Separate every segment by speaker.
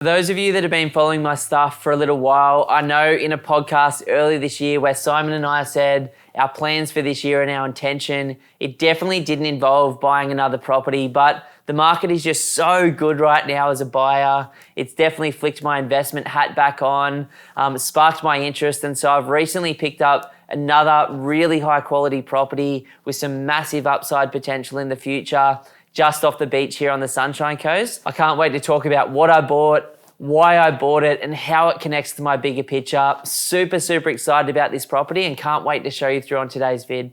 Speaker 1: For those of you that have been following my stuff for a little while, I know in a podcast earlier this year where Simon and I said our plans for this year and our intention, it definitely didn't involve buying another property, but the market is just so good right now as a buyer. It's definitely flicked my investment hat back on, sparked my interest, and so I've recently picked up another really high quality property with some massive upside potential in the future, just off the beach here on the Sunshine Coast. I can't wait to talk about what I bought, why I bought it, and how it connects to my bigger picture. Super, super excited about this property and can't wait to show you through on today's vid.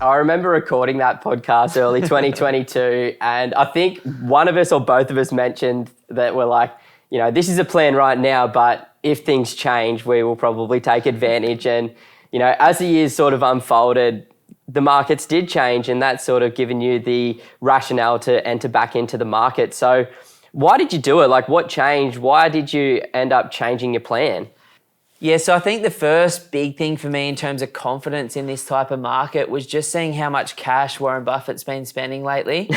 Speaker 2: I remember recording that podcast early 2022, and I think one of us or both of us mentioned that we're like, you know, this is a plan right now, but if things change, we will probably take advantage. And, you know, as the years sort of unfolded, the markets did change, and that's sort of given you the rationale to enter back into the market. So why did you do it? Like, what changed? Why did you end up changing your plan?
Speaker 1: Yeah, so I think the first big thing for me in terms of confidence in this type of market was just seeing how much cash Warren Buffett's been spending lately.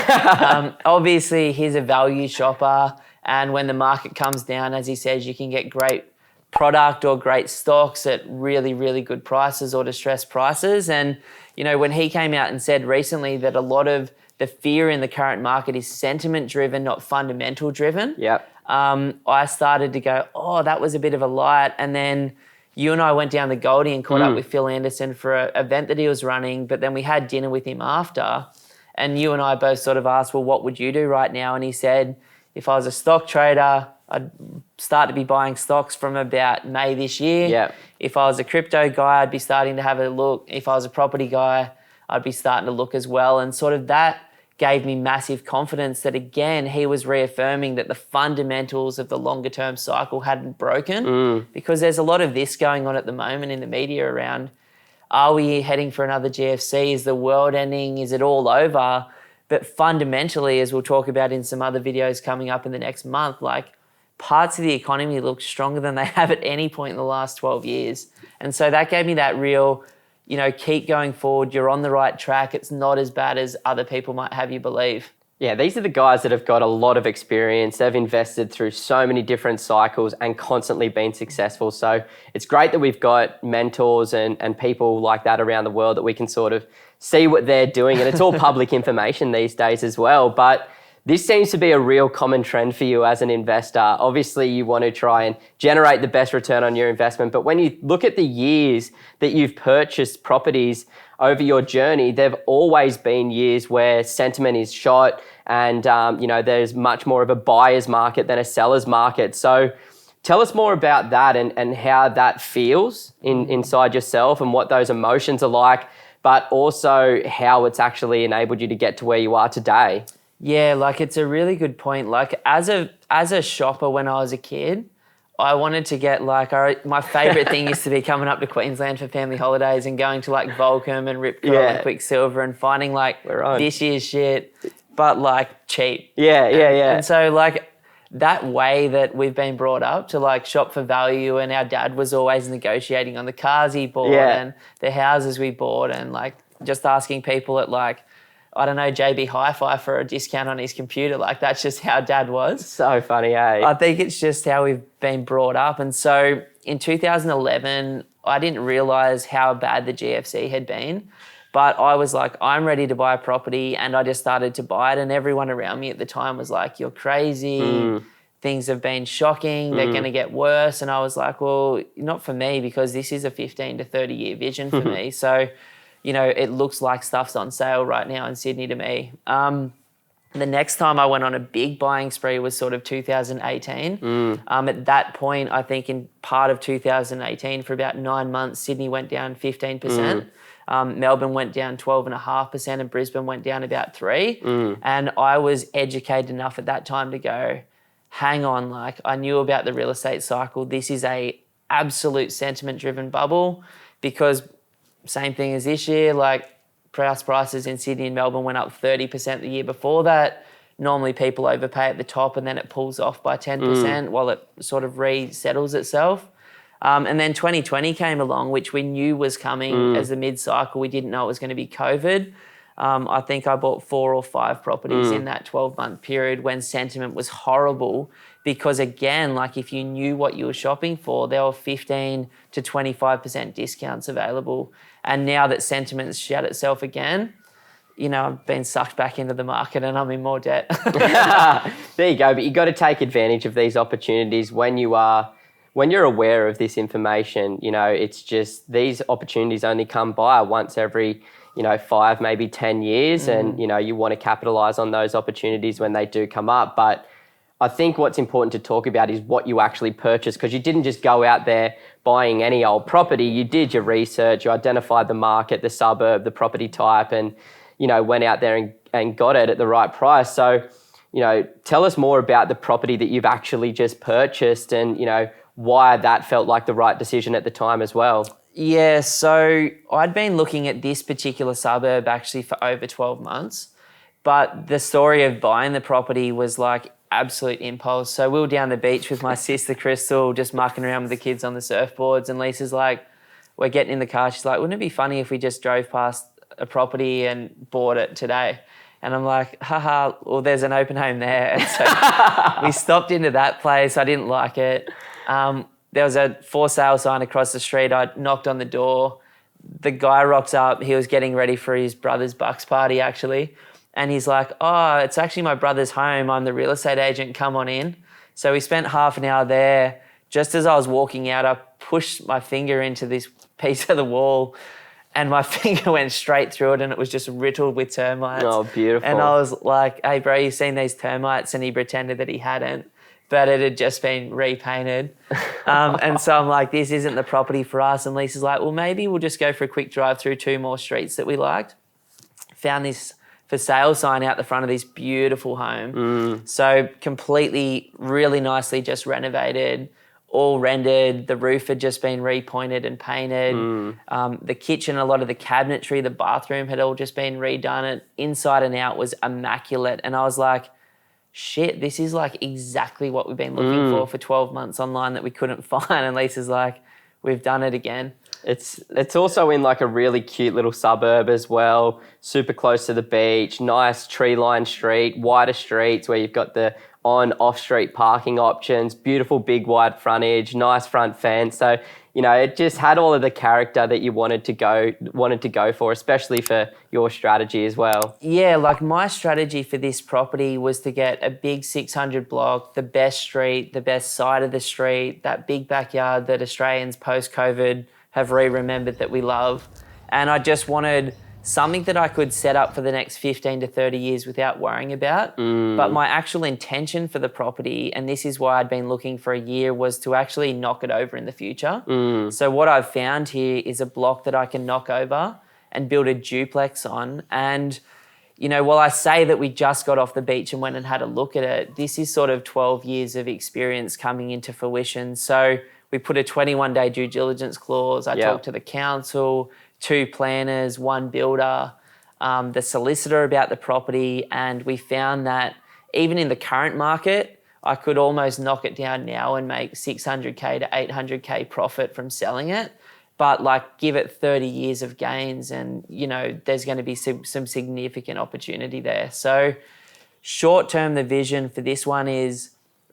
Speaker 1: Obviously, he's a value shopper, and when the market comes down, as he says, you can get great product or great stocks at really, really good prices or distressed prices. And, you know, when he came out and said recently that a lot of the fear in the current market is sentiment driven, not fundamental driven.
Speaker 2: Yep.
Speaker 1: I started to go, oh, that was a bit of a light. And then you and I went down the Goldie and caught up with Phil Anderson for an event that he was running. But then we had dinner with him after. And you and I both sort of asked, well, what would you do right now? And he said, if I was a stock trader, I'd start to be buying stocks from about May this year.
Speaker 2: Yep.
Speaker 1: If I was a crypto guy, I'd be starting to have a look. If I was a property guy, I'd be starting to look as well. And sort of that gave me massive confidence that, again, he was reaffirming that the fundamentals of the longer term cycle hadn't broken, because there's a lot of this going on at the moment in the media around, are we heading for another GFC? Is the world ending? Is it all over? But fundamentally, as we'll talk about in some other videos coming up in the next month, like, parts of the economy look stronger than they have at any point in the last 12 years. And so that gave me that real, you know, keep going forward. You're on the right track. It's not as bad as other people might have you believe.
Speaker 2: Yeah, these are the guys that have got a lot of experience. They've invested through so many different cycles and constantly been successful. So it's great that we've got mentors and people like that around the world that we can sort of see what they're doing. And it's all public information these days as well. But this seems to be a real common trend for you as an investor. Obviously, you want to try and generate the best return on your investment. But when you look at the years that you've purchased properties over your journey, there've always been years where sentiment is shot and, you know, there's much more of a buyer's market than a seller's market. So tell us more about that and how that feels inside yourself and what those emotions are like, but also how it's actually enabled you to get to where you are today.
Speaker 1: Yeah, like, it's a really good point. Like, as a shopper when I was a kid, I wanted to get, like, my favourite thing used to be coming up to Queensland for family holidays and going to, like, Volcom and Rip Curl and Quicksilver and finding, like, this year's shit, but, like, cheap.
Speaker 2: Yeah.
Speaker 1: And so, like, that way that we've been brought up to, like, shop for value, and our dad was always negotiating on the cars he bought and the houses we bought, and, like, just asking people at, like, I don't know, JB Hi-Fi for a discount on his computer. Like, that's just how Dad was.
Speaker 2: So funny, eh?
Speaker 1: I think it's just how we've been brought up. And so in 2011, I didn't realise how bad the GFC had been. But I was like, I'm ready to buy a property, and I just started to buy it. And everyone around me at the time was like, you're crazy. Things have been shocking. They're going to get worse. And I was like, well, not for me, because this is a 15 to 30 year vision for me. So, you know, it looks like stuff's on sale right now in Sydney to me. The next time I went on a big buying spree was sort of 2018. At that point, I think in part of 2018, for about 9 months, Sydney went down 15%. Melbourne went down 12.5%, and Brisbane went down about 3%. And I was educated enough at that time to go, hang on, like, I knew about the real estate cycle. This is a absolute sentiment-driven bubble, because same thing as this year, like, house prices in Sydney and Melbourne went up 30% the year before that. Normally people overpay at the top and then it pulls off by 10% while it sort of resettles itself. And then 2020 came along, which we knew was coming as the mid-cycle. We didn't know it was going to be COVID. I think I bought 4 or 5 properties in that 12-month period when sentiment was horrible because, again, like if you knew what you were shopping for, there were 15 to 25% discounts available. And now that sentiment's shat itself again, you know, I've been sucked back into the market and I'm in more debt.
Speaker 2: There you go. But you've got to take advantage of these opportunities when you're aware of this information. You know, it's just these opportunities only come by once every, 5, maybe 10 years. And, you want to capitalize on those opportunities when they do come up. But I think what's important to talk about is what you actually purchased, because you didn't just go out there buying any old property. You did your research, you identified the market, the suburb, the property type, and, went out there and got it at the right price. So, tell us more about the property that you've actually just purchased and, why that felt like the right decision at the time as well.
Speaker 1: Yeah, so I'd been looking at this particular suburb actually for over 12 months, but the story of buying the property was like absolute impulse. So we were down the beach with my sister Crystal, just mucking around with the kids on the surfboards, and Lisa's like, we're getting in the car. She's like, wouldn't it be funny if we just drove past a property and bought it today? And I'm like, haha, well, there's an open home there. And so we stopped into that place. I didn't like it. There was a for sale sign across the street. I knocked on the door. The guy rocks up. He was getting ready for his brother's bucks party, actually. And he's like, oh, it's actually my brother's home. I'm the real estate agent. Come on in. So we spent half an hour there. Just as I was walking out, I pushed my finger into this piece of the wall and my finger went straight through it and it was just riddled with termites.
Speaker 2: Oh, beautiful.
Speaker 1: And I was like, hey, bro, you seen these termites? And he pretended that he hadn't, but it had just been repainted. And so I'm like, this isn't the property for us. And Lisa's like, well, maybe we'll just go for a quick drive through 2 more streets that we liked. Found this for sale sign out the front of this beautiful home. So completely, really nicely just renovated, all rendered. The roof had just been repointed and painted. The kitchen, a lot of the cabinetry, the bathroom had all just been redone. It inside and out was immaculate. And I was like, shit, this is like exactly what we've been looking for 12 months online that we couldn't find. And Lisa's like, we've done it again.
Speaker 2: It's also in like a really cute little suburb as well, super close to the beach, nice tree-lined street, wider streets where you've got the on-off-street parking options, beautiful big wide frontage, nice front fence. So, it just had all of the character that you wanted to go for, especially for your strategy as well.
Speaker 1: Yeah, like my strategy for this property was to get a big 600 block, the best street, the best side of the street, that big backyard that Australians post-COVID have remembered that we love. And I just wanted something that I could set up for the next 15 to 30 years without worrying about. But my actual intention for the property, and this is why I'd been looking for a year, was to actually knock it over in the future. So what I've found here is a block that I can knock over and build a duplex on. And, while I say that we just got off the beach and went and had a look at it, this is sort of 12 years of experience coming into fruition. So we put a 21-day due diligence clause. I talked to the council, 2 planners, 1 builder, the solicitor about the property, and we found that even in the current market, I could almost knock it down now and make 600K to 800K profit from selling it. But like give it 30 years of gains and, there's going to be some significant opportunity there. So short term, the vision for this one is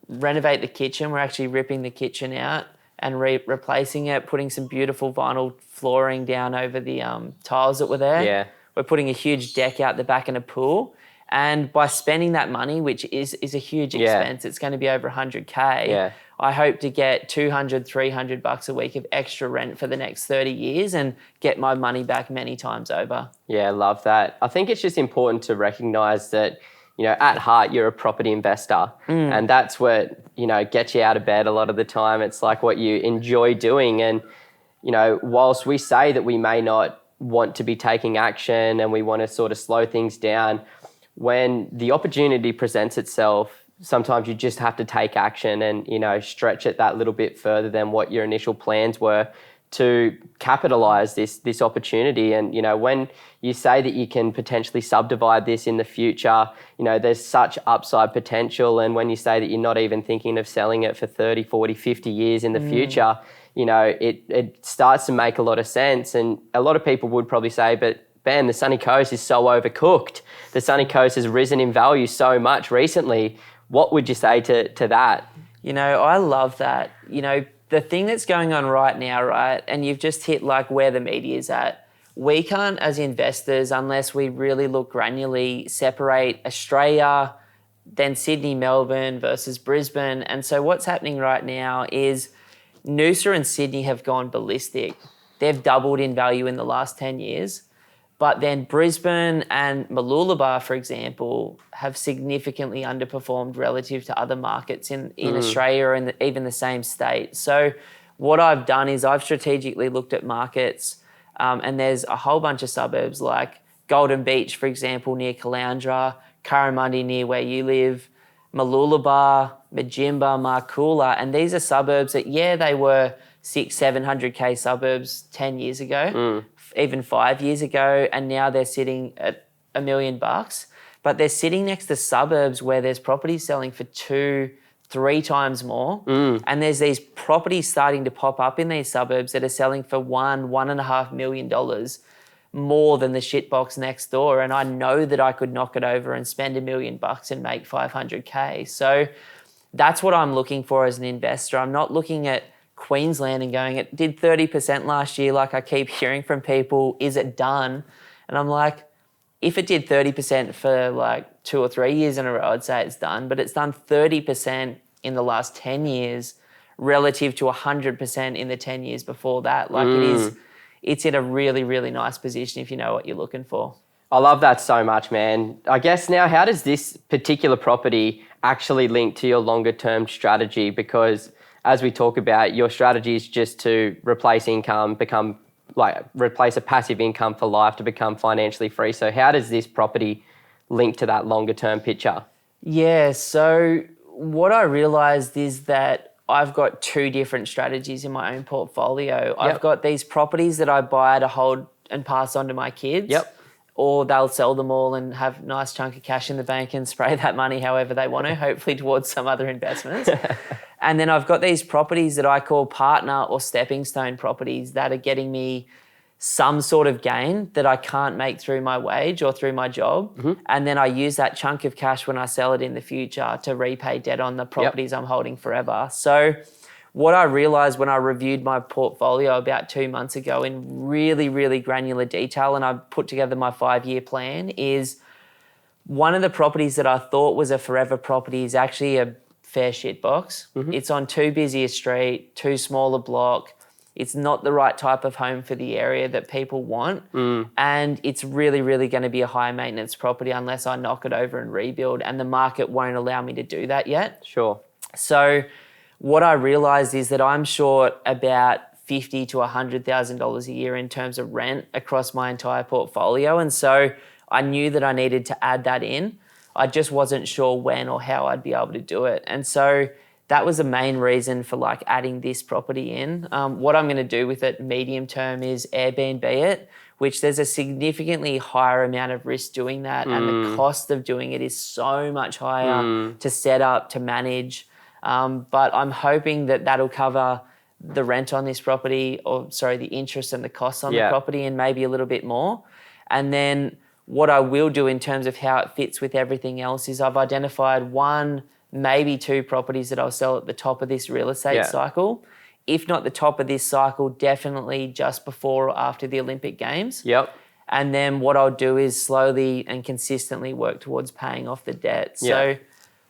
Speaker 1: renovate the kitchen. We're actually ripping the kitchen out and replacing it, putting some beautiful vinyl flooring down over the tiles that were there.
Speaker 2: Yeah.
Speaker 1: We're putting a huge deck out the back and a pool. And by spending that money, which is a huge expense, it's going to be over 100K.
Speaker 2: Yeah.
Speaker 1: I hope to get $200, $300 a week of extra rent for the next 30 years and get my money back many times over.
Speaker 2: Yeah, love that. I think it's just important to recognise that, at heart, you're a property investor. And that's what, gets you out of bed a lot of the time. It's like what you enjoy doing. And, whilst we say that we may not want to be taking action and we want to sort of slow things down, when the opportunity presents itself, sometimes you just have to take action and, stretch it that little bit further than what your initial plans were to capitalize this opportunity. And, when you say that you can potentially subdivide this in the future, there's such upside potential. And when you say that you're not even thinking of selling it for 30, 40, 50 years in the future, it starts to make a lot of sense. And a lot of people would probably say, but Ben, the Sunny Coast is so overcooked. The Sunny Coast has risen in value so much recently. What would you say to that?
Speaker 1: I love that. The thing that's going on right now, right, and you've just hit like where the media is at. We can't, as investors, unless we really look granularly, separate Australia, then Sydney, Melbourne versus Brisbane. And so what's happening right now is Noosa and Sydney have gone ballistic. They've doubled in value in the last 10 years. But then Brisbane and Mooloolaba, for example, have significantly underperformed relative to other markets in Australia and even the same state. So what I've done is I've strategically looked at markets and there's a whole bunch of suburbs like Golden Beach, for example, near Caloundra, Currimundi near where you live, Mooloolaba, Majimba, Marcoola. And these are suburbs that, they were 600-700K suburbs 10 years ago, even 5 years ago, and now they're sitting at $1 million. But they're sitting next to suburbs where there's properties selling for 2-3 times more. And there's these properties starting to pop up in these suburbs that are selling for $1.5 million more than the shitbox next door. And I know that I could knock it over and spend $1 million and make 500K. So that's what I'm looking for as an investor. I'm not looking at Queensland and going, it did 30% last year, like I keep hearing from people, is it done? And I'm like, if it did 30% for like 2 or 3 years in a row, I'd say it's done, but it's done 30% in the last 10 years relative to 100% in the 10 years before that. Like it's in a really, really nice position if you know what you're looking for.
Speaker 2: I love that so much, man. I guess now, how does this particular property actually link to your longer term strategy? Because as we talk about, your strategy is just to replace income, replace a passive income for life to become financially free. So how does this property link to that longer term picture?
Speaker 1: Yeah, so what I realized is that I've got 2 different strategies in my own portfolio. I've got these properties that I buy to hold and pass on to my kids. Or they'll sell them all and have a nice chunk of cash in the bank and spray that money however they want to, hopefully towards some other investments. And then I've got these properties that I call partner or stepping stone properties that are getting me some sort of gain that I can't make through my wage or through my job. And then I use that chunk of cash when I sell it in the future to repay debt on the properties I'm holding forever. So what I realized when I reviewed my portfolio about 2 months ago in really, really granular detail, and I put together my 5-year plan, is one of the properties that I thought was a forever property is actually a fair shit box. It's on too busy a street, too small a block. It's not the right type of home for the area that people want. And it's really, really going to be a high maintenance property unless I knock it over and rebuild, and the market won't allow me to do that yet.
Speaker 2: Sure.
Speaker 1: So what I realized is that I'm short about $50,000 to $100,000 a year in terms of rent across my entire portfolio. And so I knew that I needed to add that in. I just wasn't sure when or how I'd be able to do it. And so that was the main reason for like adding this property in. What I'm going to do with it medium term is Airbnb it, which there's a significantly higher amount of risk doing that. And the cost of doing it is so much higher to set up, to manage. But I'm hoping that that'll cover the rent on this property, the interest and the costs on the property, and maybe a little bit more. And then what I will do in terms of how it fits with everything else is I've identified 1, maybe 2 properties that I'll sell at the top of this real estate cycle. If not the top of this cycle, definitely just before or after the Olympic Games. And then what I'll do is slowly and consistently work towards paying off the debt. So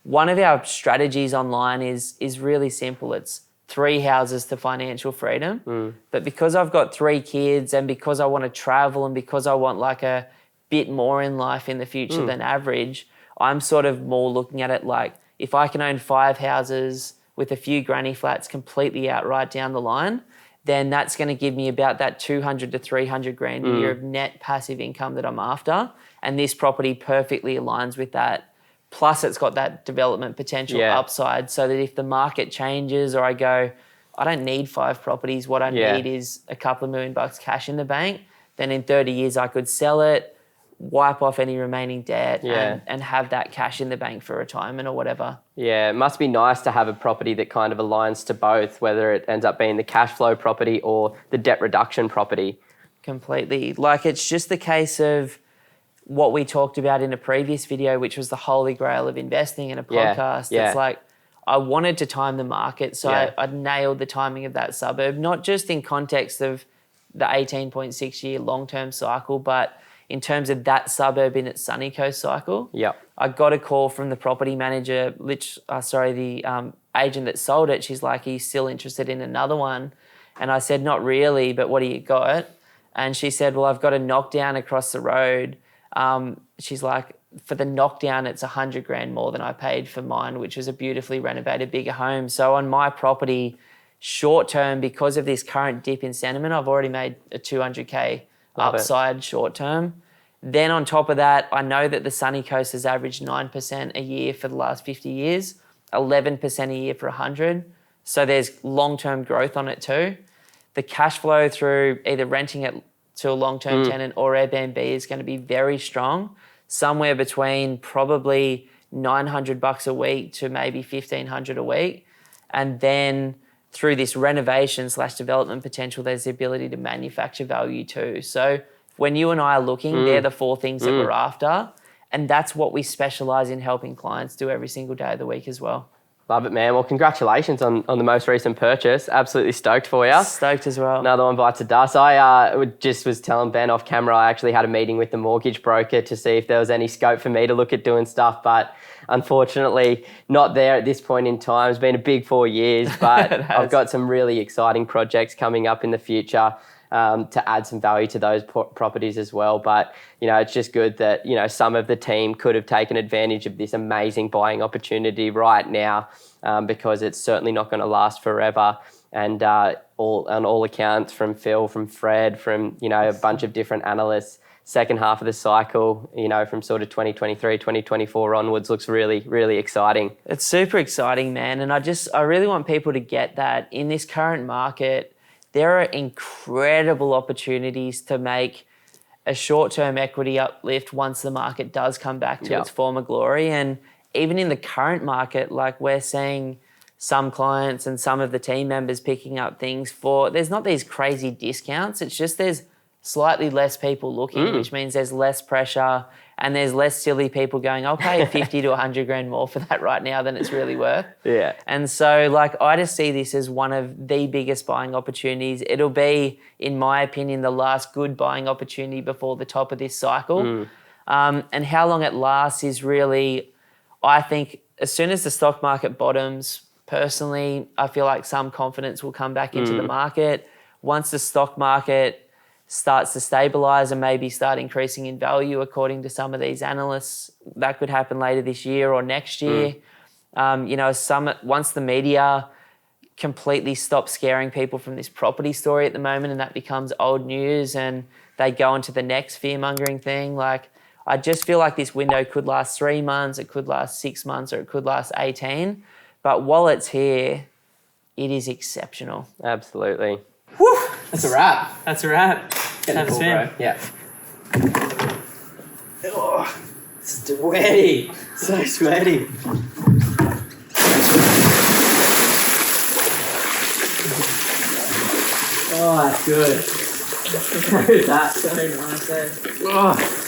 Speaker 1: one of our strategies online is really simple. It's 3 houses to financial freedom. But because I've got 3 kids and because I want to travel and because I want like a bit more in life in the future than average, I'm sort of more looking at it like if I can own 5 houses with a few granny flats completely outright down the line, then that's going to give me about that 200 to 300 grand a year of net passive income that I'm after. And this property perfectly aligns with that. Plus it's got that development potential upside, so that if the market changes or I go, I don't need 5 properties, what I need is a couple of $1 million cash in the bank, then in 30 years I could sell it, wipe off any remaining debt
Speaker 2: Yeah.
Speaker 1: and have that cash in the bank for retirement or whatever.
Speaker 2: Yeah, it must be nice to have a property that kind of aligns to both, whether it ends up being the cash flow property or the debt reduction property.
Speaker 1: Completely. Like, it's just the case of what we talked about in a previous video, which was the holy grail of investing in a podcast.
Speaker 2: Yeah.
Speaker 1: It's like, I wanted to time the market, so I nailed the timing of that suburb, not just in context of the 18.6 year long-term cycle, but in terms of that suburb in its sunny coast cycle.
Speaker 2: Yep.
Speaker 1: I got a call from the property manager, the agent that sold it. She's like, "Are you still interested in another one?" And I said, "Not really, but what do you got?" And she said, "Well, I've got a knockdown across the road." She's like, "For the knockdown, it's $100,000 more than I paid for mine, which was a beautifully renovated bigger home." So on my property, short term, because of this current dip in sentiment, I've already made a $200K upside short term. Then on top of that, I know that the sunny coast has averaged 9% a year for the last 50 years, 11% a year for 100. So there's long-term growth on it too. The cash flow through either renting it to a long-term tenant or Airbnb is going to be very strong, somewhere between probably $900 a week to maybe $1,500 a week. And then through this renovation / development potential, there's the ability to manufacture value too. So when you and I are looking, they're the four things that we're after. And that's what we specialize in helping clients do every single day of the week as well.
Speaker 2: Love it, man. Well, congratulations on the most recent purchase. Absolutely stoked for you.
Speaker 1: Stoked as well.
Speaker 2: Another one bites the dust. I just was telling Ben off camera, I actually had a meeting with the mortgage broker to see if there was any scope for me to look at doing stuff, but unfortunately not there at this point in time. It's been a big 4 years, but I've got some really exciting projects coming up in the future to add some value to those properties as well. But, it's just good that, some of the team could have taken advantage of this amazing buying opportunity right now, because it's certainly not going to last forever. And on all accounts, from Phil, from Fred, from, a bunch of different analysts, second half of the cycle, from sort of 2023, 2024 onwards looks really, really exciting.
Speaker 1: It's super exciting, man. And I really want people to get that in this current market, there are incredible opportunities to make a short-term equity uplift once the market does come back to its former glory. And even in the current market, like, we're seeing some clients and some of the team members picking up things there's not these crazy discounts. It's just there's slightly less people looking, which means there's less pressure and there's less silly people going, "I'll pay 50 to 100 grand more for that right now than it's really worth."
Speaker 2: Yeah.
Speaker 1: And so, I just see this as one of the biggest buying opportunities. It'll be, in my opinion, the last good buying opportunity before the top of this cycle. And how long it lasts is really, I think, as soon as the stock market bottoms, personally, I feel like some confidence will come back into the market. Once the stock market starts to stabilise and maybe start increasing in value, according to some of these analysts, that could happen later this year or next year. Once the media completely stops scaring people from this property story at the moment and that becomes old news and they go into the next fear-mongering thing, I just feel like this window could last 3 months, it could last 6 months, or it could last 18. But while it's here, it is exceptional.
Speaker 2: Absolutely.
Speaker 3: Whew, that's a wrap. That's a wrap. Have a spin.
Speaker 2: Bro. Yeah.
Speaker 3: Oh, sweaty. So sweaty. Oh, that's good. That. So nice.
Speaker 2: Oh.